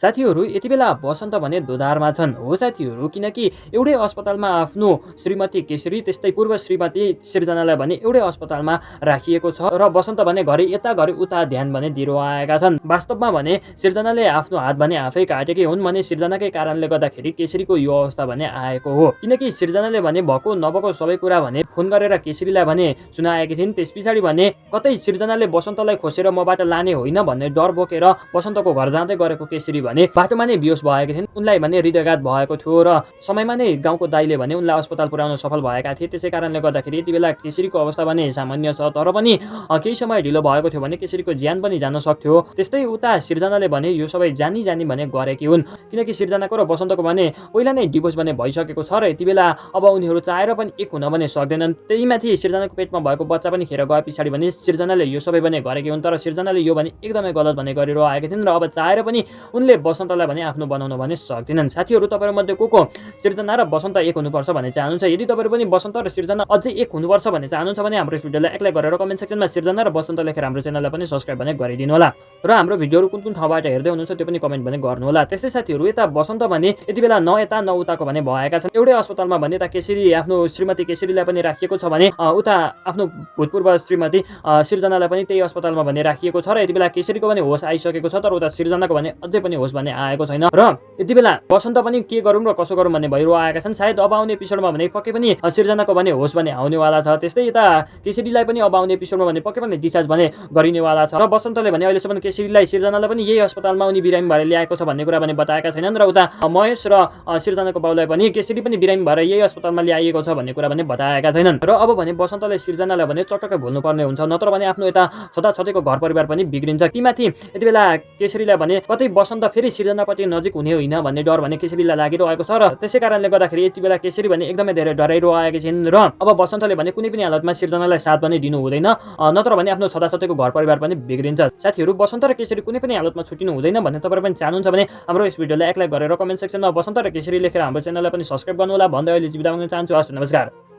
साथीहरू यति बेला बसन्त भने दोधारमा छन्। हो साथीहरू, किनकि एउटै अस्पतालमा आफ्नो श्रीमती केशरी त्यस्तै पूर्व श्रीमती सिर्जनालाई भने एउटै अस्पतालमा राखिएको छ र बसन्त भने घरि यता घरि उता ध्यान भने दिइरो आएका छन्। वास्तवमा भने सिर्जनाले आफ्नो हात भने आफै काटेकै हुन् भने सिर्जनाकै कारणले गर्दाखेरि केशरीको यो अवस्था भने आएको हो। किनकि सिर्जनाले भने भएको नभएको सबै कुरा भने फोन गरेर केशरीलाई भने सुनाएकी थिइन्। त्यस पछाडि भने कतै सिर्जनाले बसन्तलाई खोसेर मबाट लाने होइन भन्ने डर बोकेर बसन्तको घर जाँदै गरेको केशरी भने बाटोमा नै बेहोस भएकी थिइन्। उनलाई भने हृदयघात भएको थियो र समयमा नै गाउँको दाइले भने उनलाई अस्पताल पुर्याउन सफल भएका थिए। त्यसै कारणले गर्दाखेरि यति बेला केशरीको अवस्था भने सामान्य छ, तर पनि केही समय ढिलो भएको थियो भने केशरीको ज्यान पनि जान सक्थ्यो। त्यस्तै उता सिर्जनाले भने यो सबै जानी भने गरेकी हुन्, किनकि सिर्जनाको र बसन्तको भने पहिला नै डिभोर्स भने भइसकेको छ र यति बेला अब उनीहरू चाहेर पनि एक हुन भने सक्दैनन्। त्यही माथि सिर्जनाको पेटमा भएको बच्चा पनि खेर गए पछाडि भने सिर्जनाले यो सबै भने गरेकी हुन्, तर सिर्जनाले यो भने एकदमै गलत भने गरिरह आएकी थिइन् र अब चाहेर पनि उनले बसन्तलाई भने आफ्नो बनाउन भने सक्दैनन्। साथीहरू, तपाईहरुमध्ये को सिर्जना र बसन्त एक हुनुपर्छ भन्ने चाहनुहुन्छ? यदि तपाईहरु पनि बसन्त र सिर्जना अझै एक हुनुपर्छ भन्ने चाहनुहुन्छ भने हाम्रो यस भिडियोलाई एक लाइक गरेर कमेन्ट सेक्सनमा सिर्जना र बसन्त लेखेर हाम्रो च्यानललाई पनि सब्स्क्राइब भने गरिदिनु होला र हाम्रो भिडियोहरु कुन ठाउँबाट हेर्दै हुनुहुन्छ त्यो पनि कमेन्ट भने गर्नु होला। त्यस्तै साथीहरू, यता बसन्त भने यति बेला न यता न उताको भने भएका छन्। एउटै अस्पतालमा भने यता केशरी आफ्नो श्रीमती केशरीलाई पनि राखिएको छ भने उता आफ्नो भूतपूर्व श्रीमती सिर्जनालाई पनि त्यही अस्पतालमा भने राखिएको छ र यति बेला केशरीको पनि होस आइसकेको छ, तर उता सिर्जनाको भने अझै पनि होस भने आएको छैन र यति बेला बसन्त पनि के गरौँ र कसो गरौँ भन्ने भइरो आएका छन्। सायद अब आउने एपिसोडमा भने पक्कै पनि सिर्जनाको भने होस भने आउनेवाला छ। त्यस्तै यता केशरीलाई पनि अब आउने एपिसोडमा भने पक्कै पनि डिस्चार्ज भने गरिनेवाला छ र बसन्तले भने अहिलेसम्म केशरीलाई सिर्जनालाई पनि यही अस्पतालमा उनी बिरामी भएर ल्याएको छ भन्ने कुरा भने बताएका छैनन् र उता महेश र सिर्जनाको बाउलाई पनि केशरी पनि बिरामी भएर यही अस्पतालमा ल्याइएको छ भन्ने कुरा भने बताएका छैनन् र अब भने बसन्तले सिर्जनालाई भने चटक्कै भुल्नुपर्ने हुन्छ, नत्र भने आफ्नो यता छदाछदैको घर परिवार पनि बिग्रिन्छ। तीमाथि यति बेला केशरीलाई भने कतै बसन्त फेरि सिर्जनापट्टि नजिक हुने होइन भन्ने डर भने केशरीलाई लागिरहेको छ र त्यसै कारणले गर्दाखेरि यति बेला केशरी भने एकदमै धेरै डराइरो आएकी छिन् र अब बसन्तले भने कुनै पनि हालतमा सिर्जनालाई साथ पनि दिनु हुँदैन, नत्र भने आफ्नो छदाछदैको घर परिवार पनि बिग्रिन्छ। साथीहरू, बसन्त र केशरी कुनै पनि हालतमा छुटिनु हुँदैन भन्ने तपाईहरु पनि चाहनुहुन्छ भने हाम्रो यस भिडियोलाई एक लाइक गरेर कमेन्ट सेक्सनमा बसन्त र केशरी लेखेर हाम्रो च्यानललाई पनि सब्स्क्राइब गर्नु होला भन्दै अहिले बिदा माग्न चाहन्छु। हस्, नमस्कार।